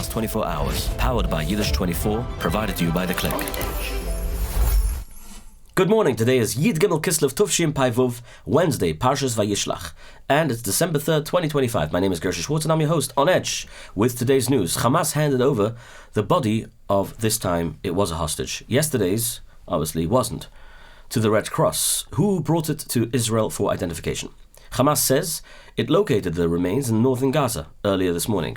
last 24 hours. Powered by Yiddish24, provided to you by The Click. Good morning. Today is Yid Gimel Kislev Tuvshim Pai Vuv, Wednesday, Parshas Vayishlach. And it's December 3rd, 2025. My name is Gershy Schwarcz and I'm your host on Edge with today's news. Hamas handed over the body of, this time it was a hostage. Yesterday's, obviously, wasn't. To the Red Cross, who brought it to Israel for identification. Hamas says it located the remains in northern Gaza earlier this morning.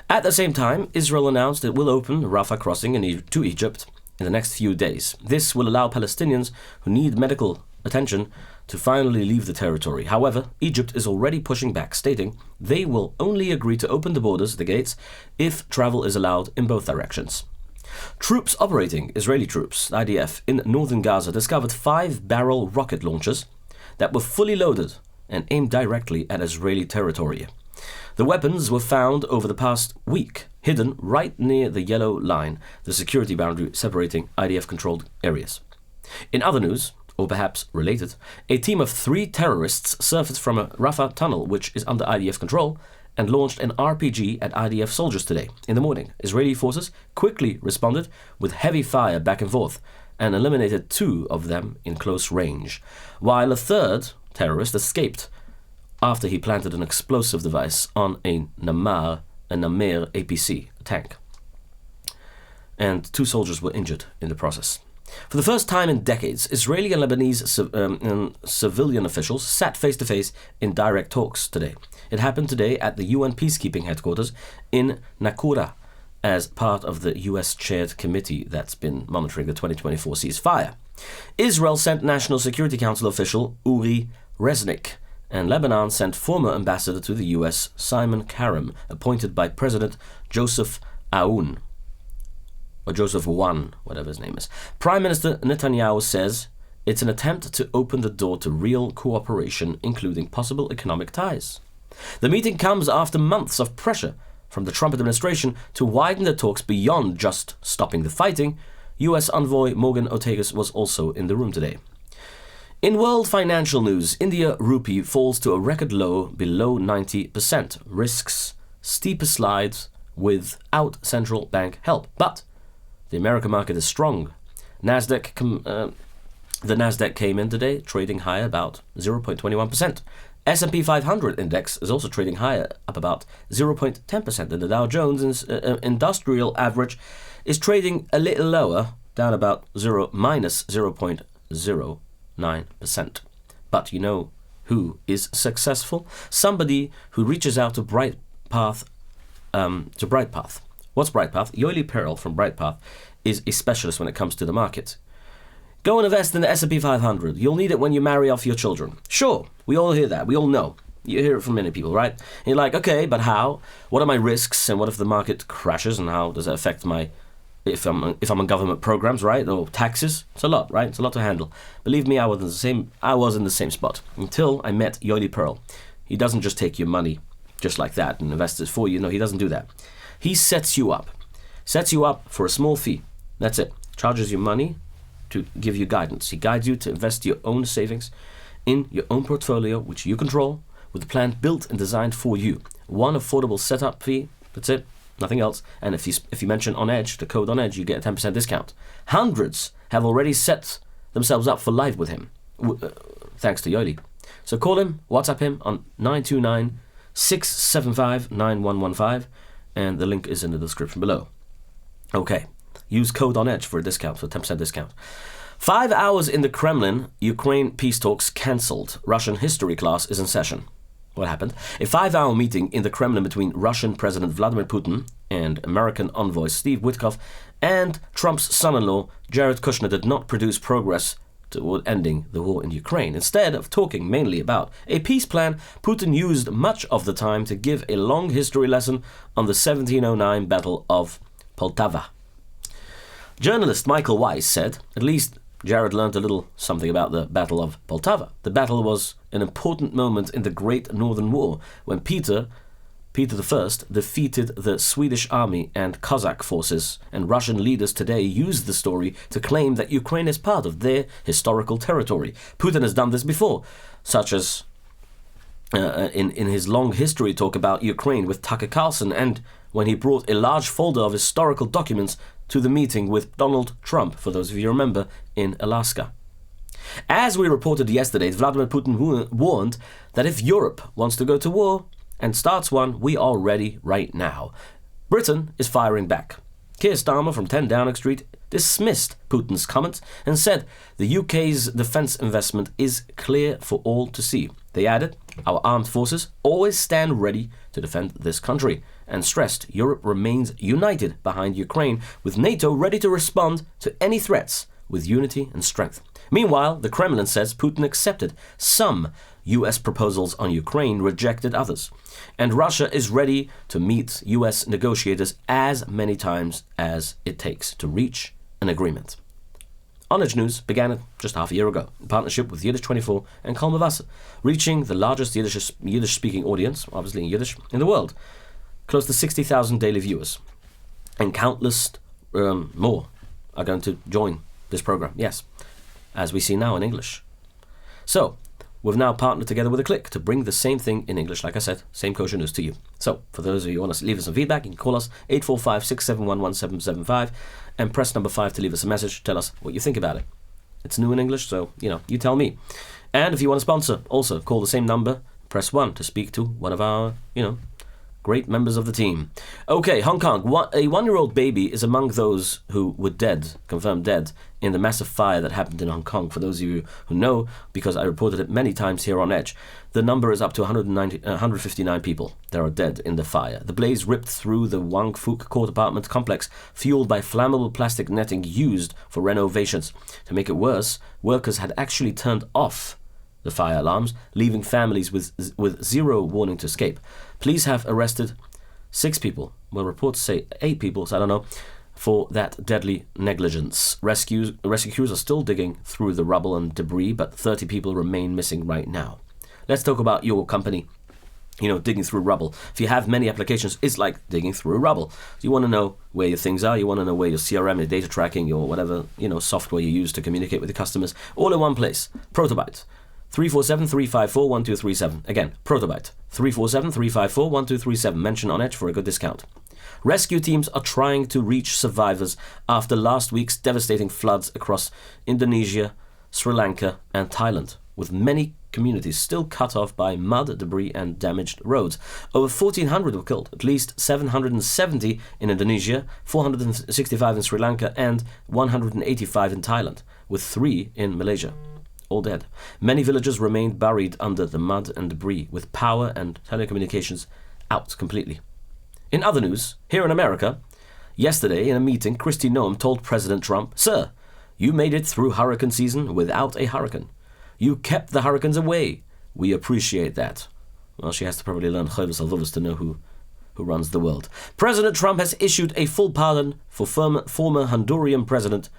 At the same time, Israel announced it will open Rafah crossing to Egypt in the next few days. This will allow Palestinians who need medical attention to finally leave the territory. However, Egypt is already pushing back, stating they will only agree to open the borders, the gates, if travel is allowed in both directions. Troops operating, Israeli troops, IDF, in northern Gaza discovered 5-barrel rocket launchers that were fully loaded and aimed directly at Israeli territory. The weapons were found over the past week, hidden right near the yellow line, the security boundary separating IDF-controlled areas. In other news, or perhaps related, a team of 3 terrorists surfaced from a Rafah tunnel, which is under IDF control, and launched an RPG at IDF soldiers today. In the morning, Israeli forces quickly responded with heavy fire back and forth and eliminated 2 of them in close range, while a 3rd terrorist escaped after he planted an explosive device on a Namir APC tank. And 2 soldiers were injured in the process. For the first time in decades, Israeli and Lebanese civilian officials sat face-to-face in direct talks today. It happened today at the UN peacekeeping headquarters in Nakura as part of the US-chaired committee that's been monitoring the 2024 ceasefire. Israel sent National Security Council official Uri Reznik, and Lebanon sent former ambassador to the US, Simon Karam, appointed by President Joseph Aoun, or Joseph Wan, whatever his name is. Prime Minister Netanyahu says it's an attempt to open the door to real cooperation, including possible economic ties. The meeting comes after months of pressure from the Trump administration to widen the talks beyond just stopping the fighting. US envoy Morgan Ortagus was also in the room today. In world financial news, India rupee falls to a record low below 90%, risks steeper slides without central bank help. But the American market is strong. The Nasdaq came in today trading higher about 0.21%. S&P 500 index is also trading higher, up about 0.10%, and the Dow Jones industrial average is trading a little lower, down about minus 0.09%. But you know who is successful? Somebody who reaches out to Brightpath. What's Brightpath? Yoeli Perel from Brightpath is a specialist when it comes to the market. Go and invest in the S&P 500. You'll need it when you marry off your children. Sure, we all hear that. We all know. You hear it from many people, right? And you're like, okay, but how? What are my risks? And what if the market crashes? And how does it affect if I'm on government programs, right? Or taxes? It's a lot, right? It's a lot to handle. Believe me, I was in the same spot until I met Yoeli Perel. He doesn't just take your money just like that and invest it for you. No, he doesn't do that. He sets you up for a small fee. That's it. Charges you money to give you guidance. He guides you to invest your own savings in your own portfolio, which you control, with a plan built and designed for you. One affordable setup fee. That's it. Nothing else. And if you mention On Edge, the code On Edge, you get a 10% discount. Hundreds have already set themselves up for life with him, thanks to Yoeli. So call him, WhatsApp him on 929-675-9115, and the link is in the description below. Okay, use code On Edge for a discount, for 10% discount. 5 hours in the Kremlin, Ukraine peace talks cancelled. Russian history class is in session. What happened? A 5-hour meeting in the Kremlin between Russian President Vladimir Putin and American envoy Steve Witkoff and Trump's son-in-law Jared Kushner did not produce progress toward ending the war in Ukraine. Instead of talking mainly about a peace plan, Putin used much of the time to give a long history lesson on the 1709 Battle of Poltava. Journalist Michael Weiss said, at least Jared learned a little something about the Battle of Poltava. The battle was an important moment in the Great Northern War when Peter I defeated the Swedish army and Cossack forces, and Russian leaders today use the story to claim that Ukraine is part of their historical territory. Putin has done this before, such as in his long history talk about Ukraine with Tucker Carlson, and when he brought a large folder of historical documents to the meeting with Donald Trump, for those of you who remember, in Alaska. As we reported yesterday, Vladimir Putin warned that if Europe wants to go to war and starts one, we are ready right now. Britain is firing back. Keir Starmer from 10 Downing Street dismissed Putin's comments and said the UK's defence investment is clear for all to see. They added, our armed forces always stand ready to defend this country, and stressed Europe remains united behind Ukraine, with NATO ready to respond to any threats with unity and strength. Meanwhile, the Kremlin says Putin accepted some US proposals on Ukraine, rejected others. And Russia is ready to meet US negotiators as many times as it takes to reach an agreement. On Edge News began just half a year ago, in partnership with Yiddish24 and Kol Mevaser, reaching the largest Yiddish-speaking audience, obviously in Yiddish, in the world. Close to 60,000 daily viewers. And countless more are going to join this program, yes, as we see now in English. So, we've now partnered together with a click to bring the same thing in English, like I said, same kosher news to you. So, for those of you who want to leave us some feedback, you can call us 845-671-1775 and press number 5 to leave us a message. Tell us what you think about it. It's new in English, so, you tell me. And if you want to sponsor, also call the same number, press 1 to speak to one of our, great members of the team. Okay, Hong Kong. A 1-year-old baby is among those who were dead, confirmed dead, in the massive fire that happened in Hong Kong. For those of you who know, because I reported it many times here on Edge, the number is up to 159 people that are dead in the fire. The blaze ripped through the Wang Fuk court apartment complex, fueled by flammable plastic netting used for renovations. To make it worse, workers had actually turned off the fire alarms, leaving families with zero warning to escape. Police have arrested 6 people. Well, reports say 8 people, so I don't know, for that deadly negligence. Rescue crews are still digging through the rubble and debris, but 30 people remain missing right now. Let's talk about your company, digging through rubble. If you have many applications, it's like digging through rubble. You want to know where your things are, you want to know where your CRM, your data tracking, your whatever, software you use to communicate with the customers, all in one place. Protobyte. 347-354-1237. Again, Protobyte. 347-354-1237. Mention on Edge for a good discount. Rescue teams are trying to reach survivors after last week's devastating floods across Indonesia, Sri Lanka, and Thailand, with many communities still cut off by mud, debris, and damaged roads. Over 1,400 were killed, at least 770 in Indonesia, 465 in Sri Lanka, and 185 in Thailand, with 3 in Malaysia. All dead. Many villages remained buried under the mud and debris, with power and telecommunications out completely. In other news, here in America, yesterday in a meeting, Kristi Noem told President Trump, "Sir, you made it through hurricane season without a hurricane. You kept the hurricanes away. We appreciate that." Well, she has to probably learn Chovos Halvuvos to know who runs the world. President Trump has issued a full pardon for former Honduran President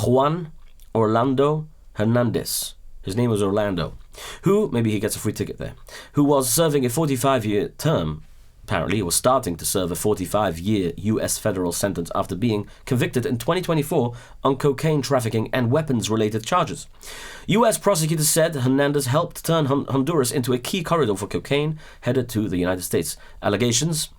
Juan Orlando Hernandez. His name was Orlando, who, maybe he gets a free ticket there, who was serving a 45-year term. Apparently, he was starting to serve a 45-year U.S. federal sentence after being convicted in 2024 on cocaine trafficking and weapons-related charges. U.S. prosecutors said Hernandez helped turn Honduras into a key corridor for cocaine headed to the United States. Allegations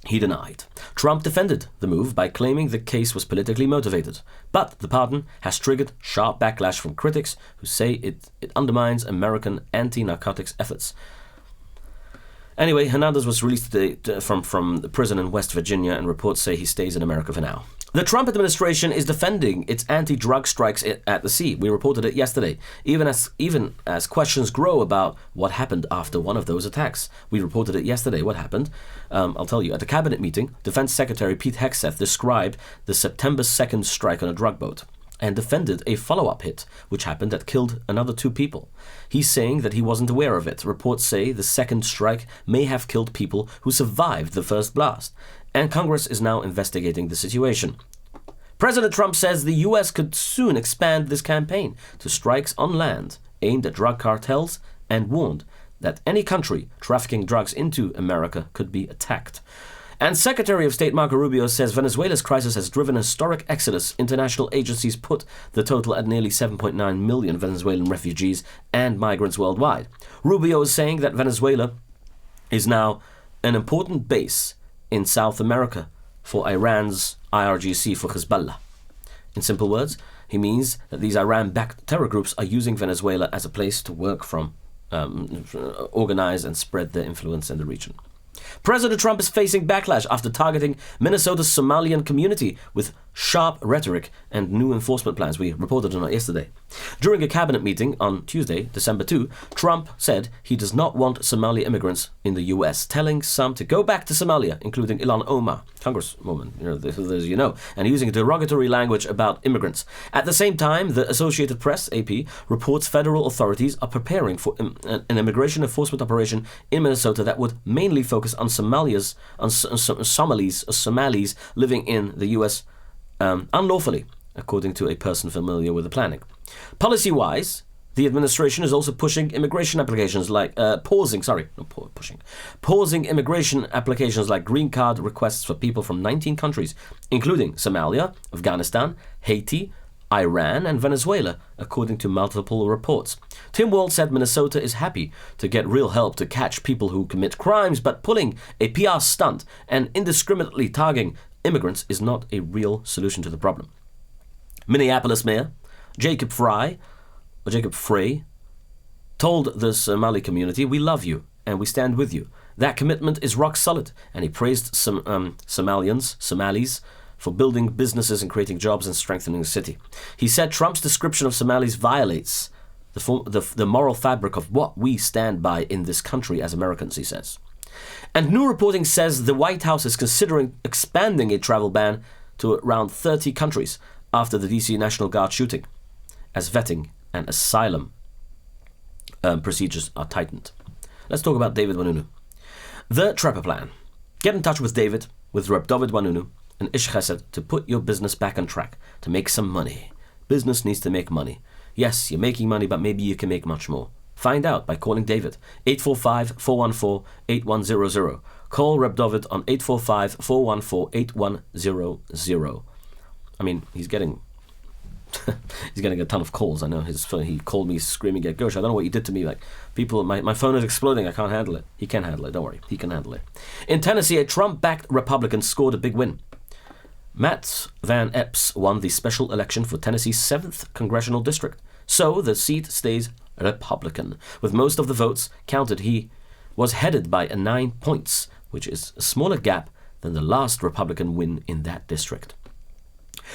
he denied. Trump defended the move by claiming the case was politically motivated. But the pardon has triggered sharp backlash from critics who say it undermines American anti-narcotics efforts. Anyway, Hernandez was released today from the prison in West Virginia, and reports say he stays in America for now. The Trump administration is defending its anti-drug strikes at the sea. We reported it yesterday, even as questions grow about what happened after one of those attacks. We reported it yesterday. What happened? I'll tell you. At a cabinet meeting, Defense Secretary Pete Hegseth described the September 2nd strike on a drug boat and defended a follow-up hit, which happened that killed another 2 people. He's saying that he wasn't aware of it. Reports say the second strike may have killed people who survived the first blast, and Congress is now investigating the situation. President Trump says the U.S. could soon expand this campaign to strikes on land aimed at drug cartels, and warned that any country trafficking drugs into America could be attacked. And Secretary of State Marco Rubio says Venezuela's crisis has driven a historic exodus. International agencies put the total at nearly 7.9 million Venezuelan refugees and migrants worldwide. Rubio is saying that Venezuela is now an important base in South America for Iran's IRGC for Hezbollah. In simple words, he means that these Iran-backed terror groups are using Venezuela as a place to work from, organize and spread their influence in the region. President Trump is facing backlash after targeting Minnesota's Somalian community with sharp rhetoric and new enforcement plans. We reported on it yesterday. During a cabinet meeting on Tuesday, December 2, Trump said he does not want Somali immigrants in the U.S., telling some to go back to Somalia, including Ilhan Omar, congresswoman, as you know, and using derogatory language about immigrants. At the same time, the Associated Press, AP, reports federal authorities are preparing for an immigration enforcement operation in Minnesota that would mainly focus on Somalis living in the U.S. Unlawfully, according to a person familiar with the planning. Policy-wise, the administration is also pushing immigration applications like pausing immigration applications like green card requests for people from 19 countries, including Somalia, Afghanistan, Haiti, Iran, and Venezuela, according to multiple reports. Tim Walz said Minnesota is happy to get real help to catch people who commit crimes, but pulling a PR stunt and indiscriminately targeting immigrants is not a real solution to the problem. Minneapolis Mayor Jacob Frey told the Somali community, "We love you and we stand with you. That commitment is rock solid," and he praised Somalis for building businesses and creating jobs and strengthening the city. He said Trump's description of Somalis violates the moral fabric of what we stand by in this country as Americans, he says. And new reporting says the White House is considering expanding a travel ban to around 30 countries after the D.C. National Guard shooting, as vetting and asylum procedures are tightened. Let's talk about David Wanunu. The Trapper Plan. Get in touch with David, with Reb David Wanunu, and Ish Chesed to put your business back on track, to make some money. Business needs to make money. Yes, you're making money, but maybe you can make much more. Find out by calling David, 845-414-8100. Call Reb David on 845-414-8100. I mean, he's getting a ton of calls. I know he called me screaming at Gersh, I don't know what you did to me. Like, people, my phone is exploding. I can't handle it. He can handle it. Don't worry. He can handle it. In Tennessee, a Trump-backed Republican scored a big win. Matt Van Epps won the special election for Tennessee's 7th congressional district. So the seat stays Republican. With most of the votes counted, he was headed by 9 points, which is a smaller gap than the last Republican win in that district.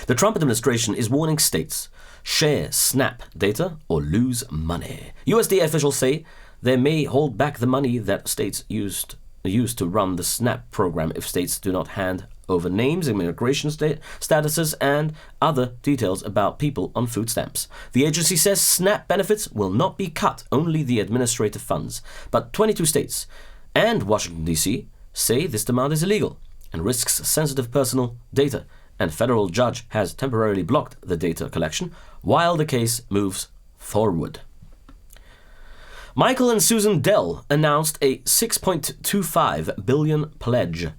The Trump administration is warning states, share SNAP data or lose money. USDA officials say they may hold back the money that states used to run the SNAP program if states do not hand over names, immigration statuses, and other details about people on food stamps. The agency says SNAP benefits will not be cut, only the administrative funds. But 22 states and Washington, D.C. say this demand is illegal and risks sensitive personal data, and federal judge has temporarily blocked the data collection while the case moves forward. Michael and Susan Dell announced a $6.25 billion pledge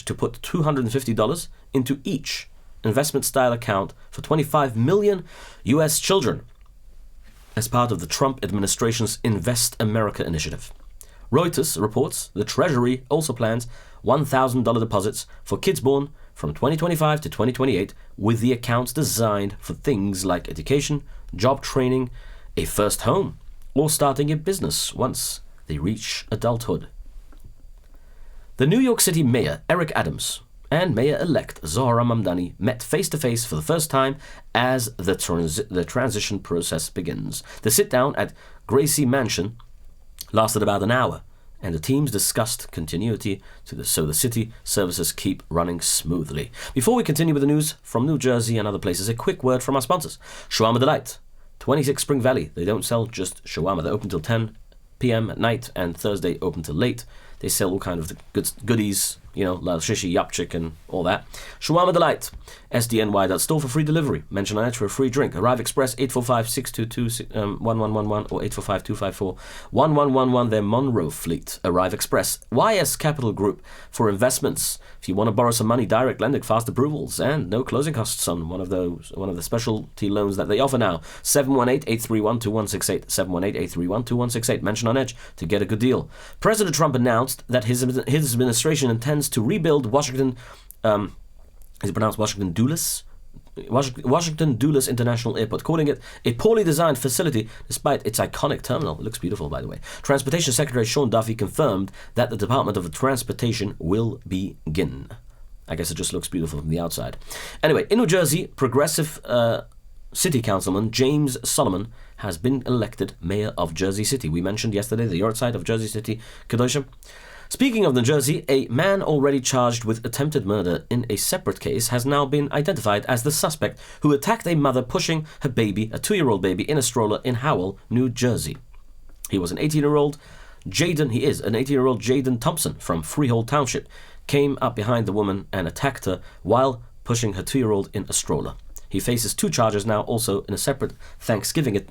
to put $250 into each investment-style account for 25 million U.S. children as part of the Trump administration's Invest America initiative. Reuters reports the Treasury also plans $1,000 deposits for kids born from 2025 to 2028, with the accounts designed for things like education, job training, a first home, or starting a business once they reach adulthood. The New York City Mayor, Eric Adams, and Mayor-elect Zohar Mamdani met face-to-face for the first time as the transition process begins. The sit-down at Gracie Mansion lasted about an hour, and the teams discussed continuity so the city services keep running smoothly. Before we continue with the news from New Jersey and other places, a quick word from our sponsors. Shawarma Delight, 26 Spring Valley. They don't sell just shawarma. They're open till 10 p.m. at night, and Thursday open till late. They sell all kind of goodies, like shishi, yapchik, and all that. Shawarma Delight, SDNY.store for free delivery. Mention on Edge for a free drink. Arrive Express, 845-622-1111 or 845-254-1111. Their Monroe fleet. Arrive Express. YS Capital Group for investments. If you want to borrow some money, direct lending, fast approvals, and no closing costs on one of the specialty loans that they offer now. 718-831-2168. 718-831-2168. Mention on Edge to get a good deal. President Trump announced announced that his administration intends to rebuild Washington Dulles International Airport, calling it a poorly designed facility despite its iconic terminal. It looks beautiful, by the way. Transportation Secretary Sean Duffy confirmed that the Department of Transportation will begin. I guess it just looks beautiful from the outside. Anyway, in New Jersey, progressive city councilman James Solomon has been elected mayor of Jersey City. We mentioned yesterday the yahrzeit of Jersey City, Kedosha. Speaking of New Jersey, a man already charged with attempted murder in a separate case has now been identified as the suspect who attacked a mother pushing her baby, a 2-year-old baby, in a stroller in Howell, New Jersey. He is an 18-year-old Jaden Thompson from Freehold Township, came up behind the woman and attacked her while pushing her 2-year-old in a stroller. He faces 2 charges now, also in a separate Thanksgiving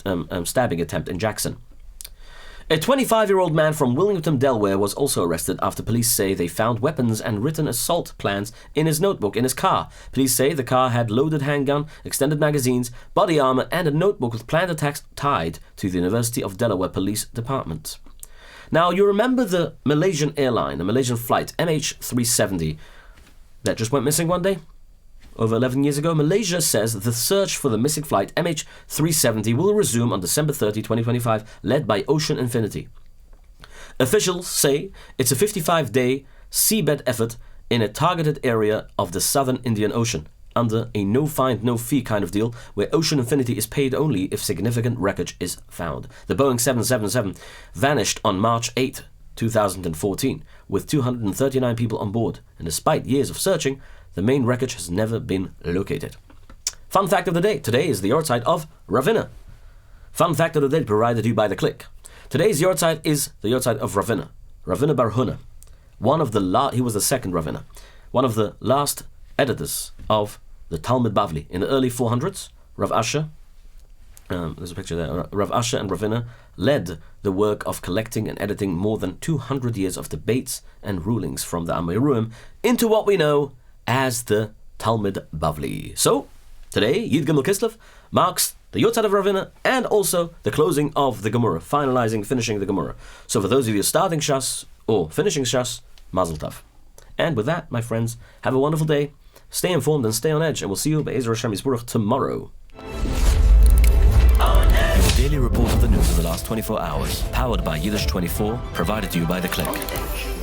stabbing attempt in Jackson. A 25-year-old man from Wilmington, Delaware was also arrested after police say they found weapons and written assault plans in his notebook in his car. Police say the car had loaded handgun, extended magazines, body armor, and a notebook with planned attacks tied to the University of Delaware Police Department. Now, you remember the Malaysian airline, the Malaysian flight MH370 that just went missing one day? Over 11 years ago, Malaysia says the search for the missing flight MH370 will resume on December 30, 2025, led by Ocean Infinity. Officials say it's a 55-day seabed effort in a targeted area of the southern Indian Ocean, under a no-find, no-fee kind of deal, where Ocean Infinity is paid only if significant wreckage is found. The Boeing 777 vanished on March 8, 2014, with 239 people on board, and despite years of searching, the main wreckage has never been located. Fun fact of the day. Today is the yahrzeit of Ravina. Fun fact of the day provided to you by The Click. Today's yahrzeit is the yahrzeit of Ravina. Ravina Bar Huna. He was the second Ravina. One of the last editors of the Talmud Bavli. In the early 400s, Rav Asher, there's a picture there, Rav Asher and Ravina led the work of collecting and editing more than 200 years of debates and rulings from the Amoruim into what we know as the Talmud Bavli. So, today, Yid Gimel Kislev marks the yahrzeit of Ravina and also the closing of the Gemara, finishing the Gemara. So for those of you starting Shas or finishing Shas, Mazel Tov. And with that, my friends, have a wonderful day, stay informed and stay on edge, and we'll see you by Ezer Hashem Yisburach tomorrow. Your daily report of the news of the last 24 hours, powered by Yiddish24, provided to you by The Click.